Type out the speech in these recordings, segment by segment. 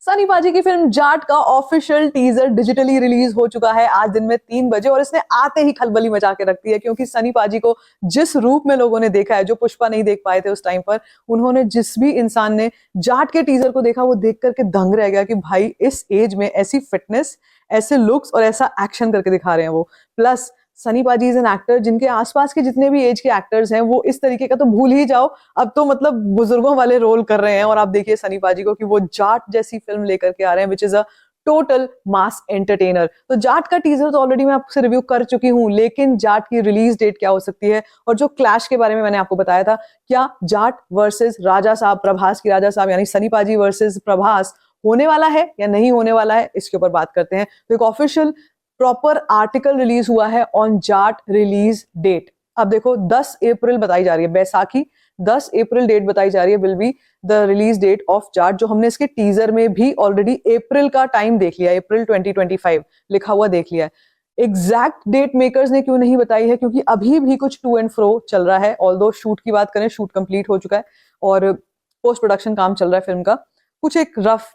सनी पाजी की फिल्म जाट का ऑफिशियल टीजर डिजिटली रिलीज हो चुका है आज दिन में 3 बजे और इसने आते ही खलबली मचा के रख दी है क्योंकि सनी पाजी को जिस रूप में लोगों ने देखा है, जो पुष्पा नहीं देख पाए थे उस टाइम पर, उन्होंने जिस भी इंसान ने जाट के टीजर को देखा वो देख करके दंग रह गया कि भाई इस एज में ऐसी फिटनेस, ऐसे लुक्स और ऐसा एक्शन करके दिखा रहे हैं वो। प्लस सनी पाजी इज एन एक्टर जिनके आसपास के जितने भी एज के एक्टर्स हैं वो इस तरीके का तो भूल ही जाओ, अब तो मतलब बुजुर्गों वाले रोल कर रहे हैं। और आप देखिए सनी पाजी को कि वो जाट जैसी फिल्म लेकर के आ रहे हैं which is a total mass entertainer. तो जाट का टीजर तो ऑलरेडी मैं आपसे रिव्यू कर चुकी हूं, लेकिन जाट की रिलीज डेट क्या हो सकती है और जो क्लैश के बारे में मैंने आपको बताया था, क्या जाट वर्सेस राजा साहब, प्रभास की राजा साहब यानी सनी पाजी वर्सेस प्रभास होने वाला है या नहीं होने वाला है, इसके ऊपर बात करते हैं। तो एक ऑफिशियल प्रॉपर आर्टिकल रिलीज हुआ है ऑन जाट रिलीज डेट। अब देखो 10 अप्रैल बताई जा रही है, बैसाखी 10 अप्रैल डेट बताई जा रही है will be the release date of Jaat, जो हमने इसके टीजर में भी ऑलरेडी अप्रैल का टाइम देख लिया, अप्रैल 2025 लिखा हुआ देख लिया है। एग्जैक्ट डेट मेकर्स ने क्यों नहीं बताई है, क्योंकि अभी भी कुछ टू एंड फ्रो चल रहा है। ऑल्दो शूट की बात करें, शूट कंप्लीट हो चुका है और पोस्ट प्रोडक्शन काम चल रहा है फिल्म का, कुछ एक रफ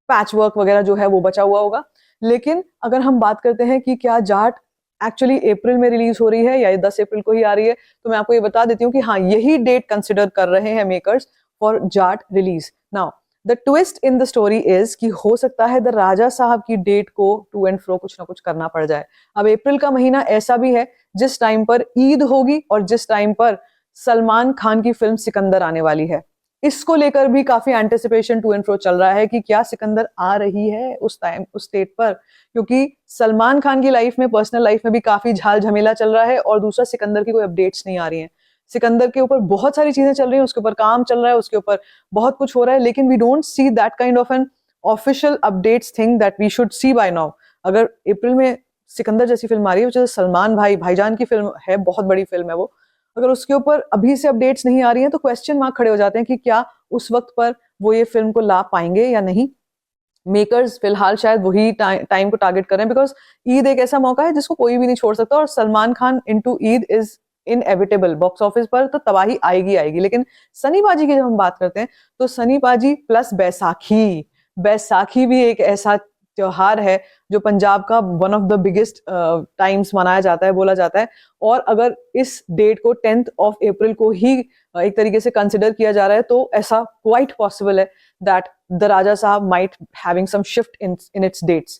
पैच वर्क वगैरह जो है वो बचा हुआ होगा। लेकिन अगर हम बात करते हैं कि क्या जाट एक्चुअली अप्रैल में रिलीज हो रही है या 10 अप्रैल को ही आ रही है, तो मैं आपको ये बता देती हूँ कि हाँ, यही डेट कंसिडर कर रहे हैं makers for Jat release. Now the twist in the story is कि हो सकता है द राजा साहब की डेट को टू एंड फ्रो कुछ ना कुछ करना पड़ जाए। अब अप्रैल का महीना ऐसा भी है जिस टाइम पर ईद होगी और जिस टाइम पर सलमान खान की फिल्म सिकंदर आने वाली है। इसको लेकर भी काफी एंटिसिपेशन टू एंड फ्रो चल रहा है कि क्या सिकंदर आ रही है उस टाइम उस डेट पर, क्योंकि सलमान खान की लाइफ में, पर्सनल लाइफ में भी काफी झाल झमेला चल रहा है और दूसरा सिकंदर की कोई अपडेट्स नहीं आ रही हैं। सिकंदर के ऊपर बहुत सारी चीजें चल रही हैं, उसके ऊपर काम चल रहा है, उसके ऊपर बहुत कुछ हो रहा है, लेकिन we don't see that kind of an official updates thing that we should see by now. अगर अप्रैल में सिकंदर जैसी फिल्म आ रही है, सलमान भाईजान की फिल्म है, बहुत बड़ी फिल्म है वो, अगर उसके ऊपर अभी से अपडेट्स नहीं आ रही हैं तो क्वेश्चन मार्क खड़े हो जाते हैं कि क्या उस वक्त पर वो ये फिल्म को ला पाएंगे या नहीं। मेकर्स फिलहाल शायद वही टाइम को टारगेट कर रहे हैं, बिकॉज ईद एक ऐसा मौका है जिसको कोई भी नहीं छोड़ सकता और Salman Khan into Eid is inevitable. Box office पर तो तबाही आएगी आएगी। लेकिन सनी पाजी की जब हम बात करते हैं तो सनी पाजी प्लस बैसाखी, बैसाखी भी एक ऐसा त्योहार है जो पंजाब का one of the biggest times मनाया जाता है, बोला जाता है। और अगर इस डेट को 10th ऑफ अप्रैल को ही एक तरीके से कंसिडर किया जा रहा है तो ऐसा क्वाइट पॉसिबल है that the Raja Saab might having some shift in its dates.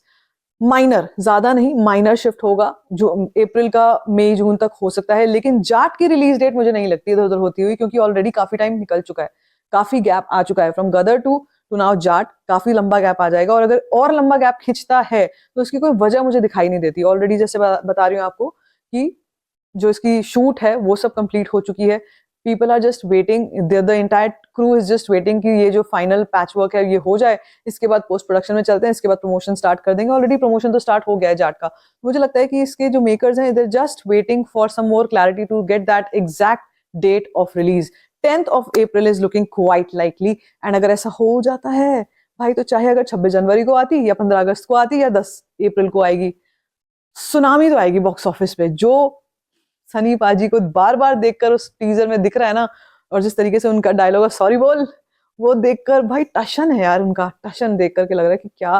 Minor, ज्यादा नहीं, माइनर शिफ्ट होगा जो अप्रैल का मई जून तक हो सकता है। लेकिन जाट की रिलीज डेट मुझे नहीं लगती इधर उधर होती हुई, क्योंकि ऑलरेडी काफी टाइम निकल चुका है, काफी गैप आ चुका है from Gadar to now Jaat, काफी लंबा गैप आ जाएगा। और अगर और लंबा गैप खिंचता है तो उसकी कोई वजह मुझे दिखाई नहीं देती। ऑलरेडी जैसे बता रही हूँ आपको कि जो इसकी शूट है वो सब कंप्लीट हो चुकी है, people are just waiting, the entire crew is just waiting कि ये जो फाइनल पैच वर्क है ये हो जाए, इसके बाद पोस्ट प्रोडक्शन में चलते हैं, इसके बाद प्रमोशन स्टार्ट कर देंगे। ऑलरेडी प्रमोशन तो स्टार्ट हो गया है जाट का। मुझे लगता है कि इसके जो मेकर्स हैं they just waiting for some more clarity to get that exact date of release. 10th of April is looking quite likely. And अगर ऐसा हो जाता है भाई, तो चाहे अगर 26 जनवरी को आती या 15 अगस्त को आती या 10 अप्रैल को आएगी, सुनामी तो आएगी बॉक्स ऑफिस पे। जो सनी पाजी को बार बार देखकर उस टीजर में दिख रहा है ना, और जिस तरीके से उनका डायलॉग है सॉरी बोल, वो देखकर भाई टशन है यार, उनका टशन देख करके लग रहा है कि क्या,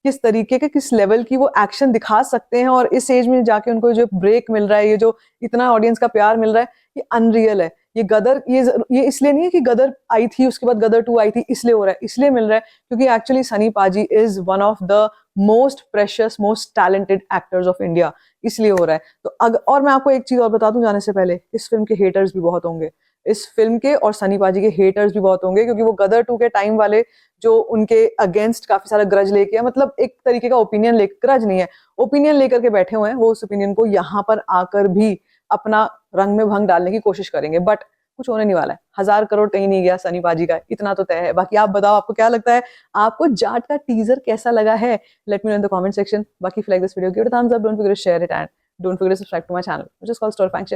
किस तरीके के, किस लेवल की वो एक्शन दिखा सकते हैं। और इस एज में जाके उनको जो ब्रेक मिल रहा है, ये जो इतना ऑडियंस का प्यार मिल रहा है, ये अनरियल है। ये गदर, ये इसलिए नहीं है कि गदर आई थी उसके बाद गदर 2 आई थी इसलिए हो रहा है, इसलिए मिल रहा है क्योंकि एक्चुअली सनी पाजी is one of the most precious, most talented actors of India, इसलिए हो रहा है। तो और मैं आपको एक चीज और बता दूं जाने से पहले, इस फिल्म के हेटर्स भी बहुत होंगे, इस फिल्म के और सनी पाजी के हेटर्स भी बहुत होंगे, क्योंकि वो गदर 2 के टाइम वाले जो उनके अगेंस्ट काफी सारा ग्रज लेके, मतलब एक तरीके का ओपिनियन ले, ग्रज नहीं है, ओपिनियन लेकर के बैठे हुए हैं, वो उस ओपिनियन को यहाँ पर आकर भी अपना रंग में भंग डालने की कोशिश करेंगे। बट कुछ होने नहीं वाला है, 1000 करोड़ कहीं नहीं गया सनी पाजी का, इतना तो तय है। बाकी आप बताओ आपको क्या लगता है, आपको जाट का टीजर कैसा लगा है, let me know in the comment section. बाकी if you like this video, give it a thumbs up, don't forget to share it and don't forget to subscribe to my channel which is called Story Fact Share.